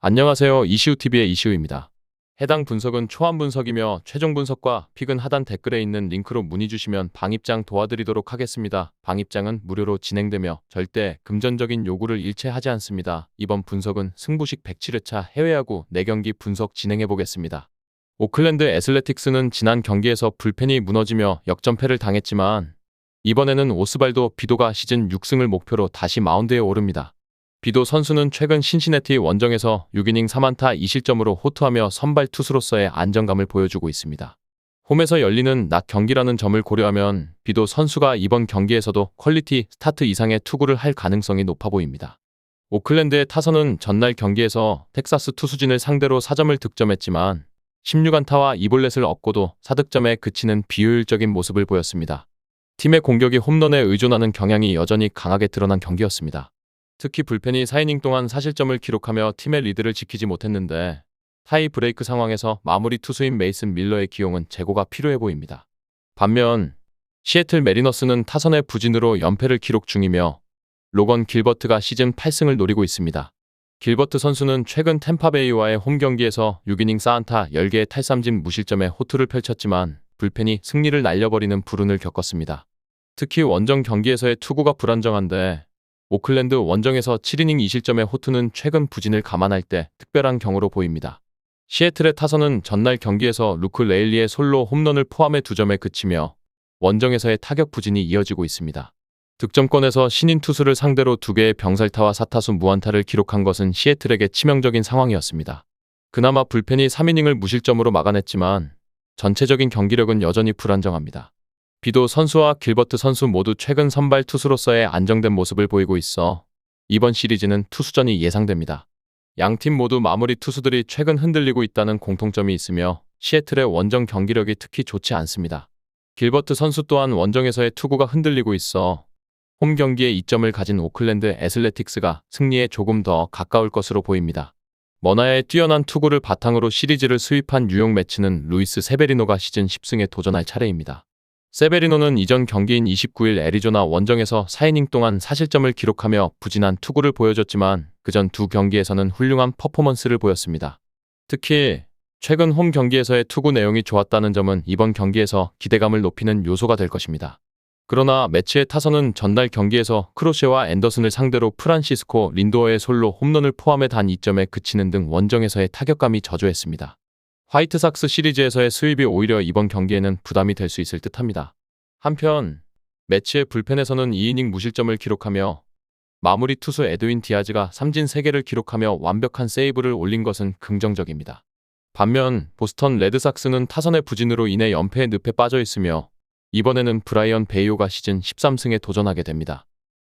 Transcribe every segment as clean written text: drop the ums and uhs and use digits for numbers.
안녕하세요. 이시우TV의 이시우입니다. 해당 분석은 초안 분석이며 최종 분석과 픽은 하단 댓글에 있는 링크로 문의 주시면 방입장 도와드리도록 하겠습니다. 방입장은 무료로 진행되며 절대 금전적인 요구를 일체하지 않습니다. 이번 분석은 승부식 107회차 해외야구 4경기 분석 진행해 보겠습니다. 오클랜드 애슬레틱스는 지난 경기에서 불펜이 무너지며 역전패를 당했지만 이번에는 오스발도 비도가 시즌 6승을 목표로 다시 마운드에 오릅니다. 비도 선수는 최근 신시내티 원정에서 6이닝 3안타 2실점으로 호투하며 선발 투수로서의 안정감을 보여주고 있습니다. 홈에서 열리는 낮 경기라는 점을 고려하면 비도 선수가 이번 경기에서도 퀄리티 스타트 이상의 투구를 할 가능성이 높아 보입니다. 오클랜드의 타선은 전날 경기에서 텍사스 투수진을 상대로 4점을 득점했지만 16안타와 2볼넷을 얻고도 4득점에 그치는 비효율적인 모습을 보였습니다. 팀의 공격이 홈런에 의존하는 경향이 여전히 강하게 드러난 경기였습니다. 특히 불펜이 4이닝 동안 4실점을 기록하며 팀의 리드를 지키지 못했는데 타이 브레이크 상황에서 마무리 투수인 메이슨 밀러의 기용은 재고가 필요해 보입니다. 반면 시애틀 메리너스는 타선의 부진으로 연패를 기록 중이며 로건 길버트가 시즌 8승을 노리고 있습니다. 길버트 선수는 최근 템파베이와의 홈 경기에서 6이닝 4안타 10개의 탈삼진 무실점의 호투를 펼쳤지만 불펜이 승리를 날려버리는 불운을 겪었습니다. 특히 원정 경기에서의 투구가 불안정한데 오클랜드 원정에서 7이닝 2실점의 호투는 최근 부진을 감안할 때 특별한 경우로 보입니다. 시애틀의 타선은 전날 경기에서 루크 레일리의 솔로 홈런을 포함해 2점에 그치며 원정에서의 타격 부진이 이어지고 있습니다. 득점권에서 신인 투수를 상대로 2개의 병살타와 4타수 무안타를 기록한 것은 시애틀에게 치명적인 상황이었습니다. 그나마 불펜이 3이닝을 무실점으로 막아냈지만 전체적인 경기력은 여전히 불안정합니다. 비도 선수와 길버트 선수 모두 최근 선발 투수로서의 안정된 모습을 보이고 있어 이번 시리즈는 투수전이 예상됩니다. 양팀 모두 마무리 투수들이 최근 흔들리고 있다는 공통점이 있으며 시애틀의 원정 경기력이 특히 좋지 않습니다. 길버트 선수 또한 원정에서의 투구가 흔들리고 있어 홈 경기에 이점을 가진 오클랜드 애슬레틱스가 승리에 조금 더 가까울 것으로 보입니다. 머나의 뛰어난 투구를 바탕으로 시리즈를 수입한 뉴욕 매츠는 루이스 세베리노가 시즌 10승에 도전할 차례입니다. 세베리노는 이전 경기인 29일 애리조나 원정에서 4이닝 동안 4실점을 기록하며 부진한 투구를 보여줬지만 그전 2경기에서는 훌륭한 퍼포먼스를 보였습니다. 특히 최근 홈 경기에서의 투구 내용이 좋았다는 점은 이번 경기에서 기대감을 높이는 요소가 될 것입니다. 그러나 매치의 타선은 전날 경기에서 크로셰와 앤더슨을 상대로 프란시스코 린도어의 솔로 홈런을 포함해 단 2점에 그치는 등 원정에서의 타격감이 저조했습니다. 화이트삭스 시리즈에서의 수입이 오히려 이번 경기에는 부담이 될 수 있을 듯합니다. 한편 매치의 불펜에서는 2이닝 무실점을 기록하며 마무리 투수 에드윈 디아즈가 삼진 3개를 기록하며 완벽한 세이브를 올린 것은 긍정적입니다. 반면 보스턴 레드삭스는 타선의 부진으로 인해 연패의 늪에 빠져 있으며 이번에는 브라이언 베이오가 시즌 13승에 도전하게 됩니다.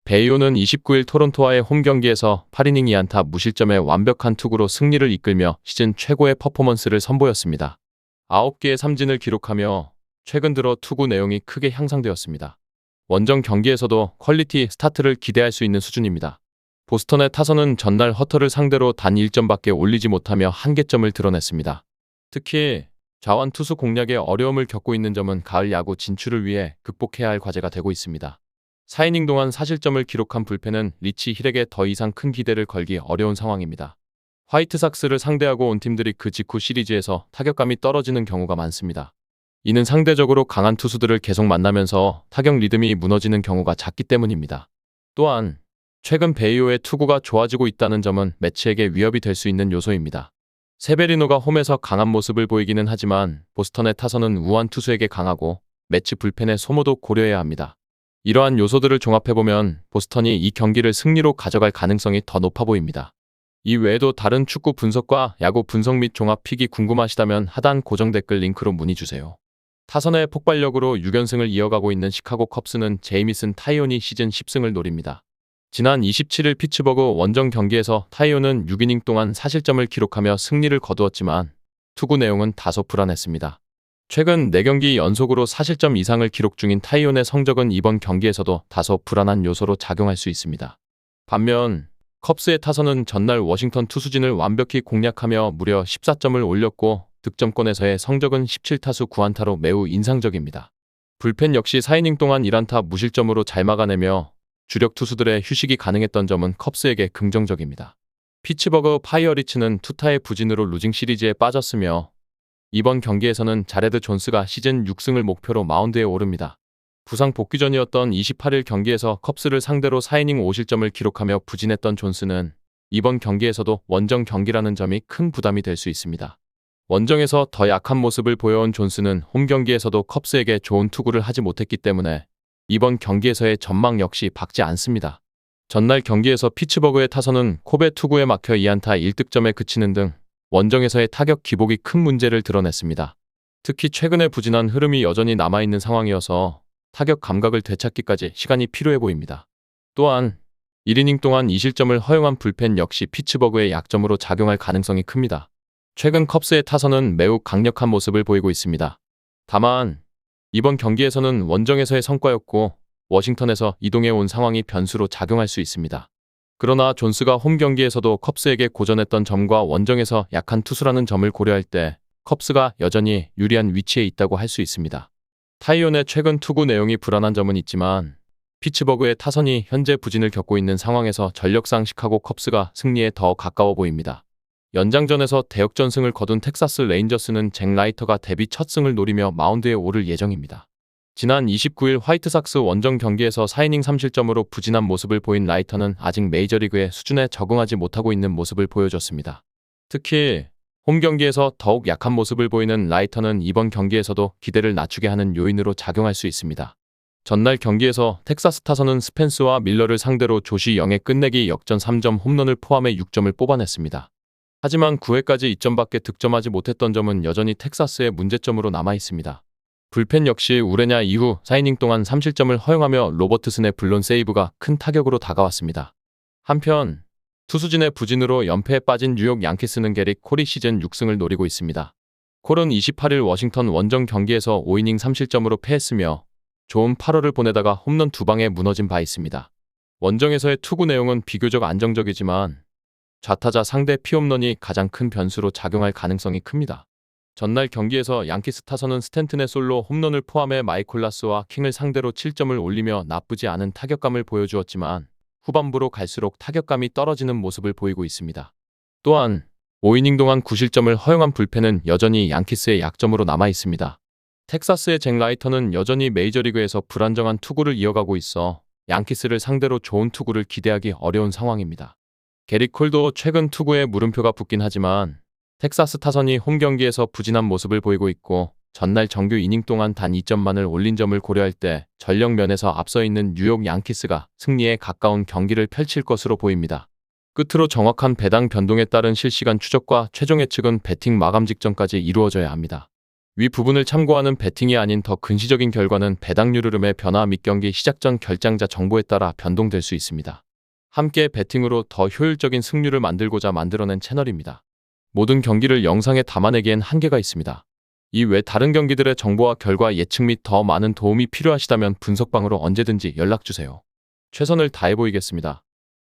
베이오는 29일 토론토와의 홈 경기에서 8이닝 2안타 무실점의 완벽한 투구로 승리를 이끌며 시즌 최고의 퍼포먼스를 선보였습니다. 9개의 삼진을 기록하며 최근 들어 투구 내용이 크게 향상되었습니다. 원정 경기에서도 퀄리티 스타트를 기대할 수 있는 수준입니다. 보스턴의 타선은 전날 허터를 상대로 단 1점밖에 올리지 못하며 한계점을 드러냈습니다. 특히 좌완 투수 공략에 어려움을 겪고 있는 점은 가을 야구 진출을 위해 극복해야 할 과제가 되고 있습니다. 4이닝 동안 4실점을 기록한 불펜은 리치 힐에게 더 이상 큰 기대를 걸기 어려운 상황입니다. 화이트삭스를 상대하고 온 팀들이 그 직후 시리즈에서 타격감이 떨어지는 경우가 많습니다. 이는 상대적으로 강한 투수들을 계속 만나면서 타격 리듬이 무너지는 경우가 잦기 때문입니다. 또한 최근 베이오의 투구가 좋아지고 있다는 점은 매치에게 위협이 될 수 있는 요소입니다. 세베리노가 홈에서 강한 모습을 보이기는 하지만 보스턴의 타선은 우완 투수에게 강하고 매치 불펜의 소모도 고려해야 합니다. 이러한 요소들을 종합해보면 보스턴이 이 경기를 승리로 가져갈 가능성이 더 높아 보입니다. 이 외에도 다른 축구 분석과 야구 분석 및 종합 픽이 궁금하시다면 하단 고정 댓글 링크로 문의주세요. 타선의 폭발력으로 6연승을 이어가고 있는 시카고 컵스는 제이미슨 타이온이 시즌 10승을 노립니다. 지난 27일 피츠버그 원정 경기에서 타이온은 6이닝 동안 4실점을 기록하며 승리를 거두었지만 투구 내용은 다소 불안했습니다. 최근 4경기 연속으로 4실점 이상을 기록 중인 타이온의 성적은 이번 경기에서도 다소 불안한 요소로 작용할 수 있습니다. 반면 컵스의 타선은 전날 워싱턴 투수진을 완벽히 공략하며 무려 14점을 올렸고 득점권에서의 성적은 17타수 9안타로 매우 인상적입니다. 불펜 역시 4이닝 동안 1안타 무실점으로 잘 막아내며 주력 투수들의 휴식이 가능했던 점은 컵스에게 긍정적입니다. 피츠버그 파이어리츠는 투타의 부진으로 루징 시리즈에 빠졌으며 이번 경기에서는 자레드 존스가 시즌 6승을 목표로 마운드에 오릅니다. 부상 복귀 전이었던 28일 경기에서 컵스를 상대로 4이닝 5실점을 기록하며 부진했던 존스는 이번 경기에서도 원정 경기라는 점이 큰 부담이 될 수 있습니다. 원정에서 더 약한 모습을 보여온 존스는 홈 경기에서도 컵스에게 좋은 투구를 하지 못했기 때문에 이번 경기에서의 전망 역시 밝지 않습니다. 전날 경기에서 피츠버그의 타선은 콥의 투구에 막혀 2안타 1득점에 그치는 등 원정에서의 타격 기복이 큰 문제를 드러냈습니다. 특히 최근에 부진한 흐름이 여전히 남아있는 상황이어서 타격 감각을 되찾기까지 시간이 필요해 보입니다. 또한 1이닝 동안 2실점을 허용한 불펜 역시 피츠버그의 약점으로 작용할 가능성이 큽니다. 최근 컵스의 타선은 매우 강력한 모습을 보이고 있습니다. 다만 이번 경기에서는 원정에서의 성과였고 워싱턴에서 이동해 온 상황이 변수로 작용할 수 있습니다. 그러나 존스가 홈 경기에서도 컵스에게 고전했던 점과 원정에서 약한 투수라는 점을 고려할 때 컵스가 여전히 유리한 위치에 있다고 할 수 있습니다. 타이온의 최근 투구 내용이 불안한 점은 있지만 피츠버그의 타선이 현재 부진을 겪고 있는 상황에서 전력상 시카고 컵스가 승리에 더 가까워 보입니다. 연장전에서 대역전승을 거둔 텍사스 레인저스는 잭 라이터가 데뷔 첫 승을 노리며 마운드에 오를 예정입니다. 지난 29일 화이트삭스 원정 경기에서 4이닝 3실점으로 부진한 모습을 보인 라이터는 아직 메이저리그의 수준에 적응하지 못하고 있는 모습을 보여줬습니다. 특히 홈 경기에서 더욱 약한 모습을 보이는 라이터는 이번 경기에서도 기대를 낮추게 하는 요인으로 작용할 수 있습니다. 전날 경기에서 텍사스 타선은 스펜스와 밀러를 상대로 조시 영의 끝내기 역전 3점 홈런을 포함해 6점을 뽑아냈습니다. 하지만 9회까지 2점밖에 득점하지 못했던 점은 여전히 텍사스의 문제점으로 남아있습니다. 불펜 역시 우레냐 이후 4이닝 동안 3실점을 허용하며 로버트슨의 블론 세이브가 큰 타격으로 다가왔습니다. 한편 투수진의 부진으로 연패에 빠진 뉴욕 양키스는 게릭 콜이 시즌 6승을 노리고 있습니다. 콜은 28일 워싱턴 원정 경기에서 5이닝 3실점으로 패했으며 좋은 8월을 보내다가 홈런 2방에 무너진 바 있습니다. 원정에서의 투구 내용은 비교적 안정적이지만 좌타자 상대 피홈런이 가장 큰 변수로 작용할 가능성이 큽니다. 전날 경기에서 양키스 타선은 스탠튼의 솔로 홈런을 포함해 마이콜라스와 킹을 상대로 7점을 올리며 나쁘지 않은 타격감을 보여주었지만 후반부로 갈수록 타격감이 떨어지는 모습을 보이고 있습니다. 또한 5이닝 동안 9실점을 허용한 불펜은 여전히 양키스의 약점으로 남아 있습니다. 텍사스의 잭 라이터는 여전히 메이저리그에서 불안정한 투구를 이어가고 있어 양키스를 상대로 좋은 투구를 기대하기 어려운 상황입니다. 게릭 콜도 최근 투구에 물음표가 붙긴 하지만 텍사스 타선이 홈 경기에서 부진한 모습을 보이고 있고 전날 정규 이닝 동안 단 2점만을 올린 점을 고려할 때 전력 면에서 앞서 있는 뉴욕 양키스가 승리에 가까운 경기를 펼칠 것으로 보입니다. 끝으로 정확한 배당 변동에 따른 실시간 추적과 최종 예측은 배팅 마감 직전까지 이루어져야 합니다. 위 부분을 참고하는 배팅이 아닌 더 근시적인 결과는 배당률 흐름의 변화 및 경기 시작 전 결장자 정보에 따라 변동될 수 있습니다. 함께 배팅으로 더 효율적인 승률을 만들고자 만들어낸 채널입니다. 모든 경기를 영상에 담아내기엔 한계가 있습니다. 이 외 다른 경기들의 정보와 결과 예측 및 더 많은 도움이 필요하시다면 분석방으로 언제든지 연락주세요. 최선을 다해 보이겠습니다.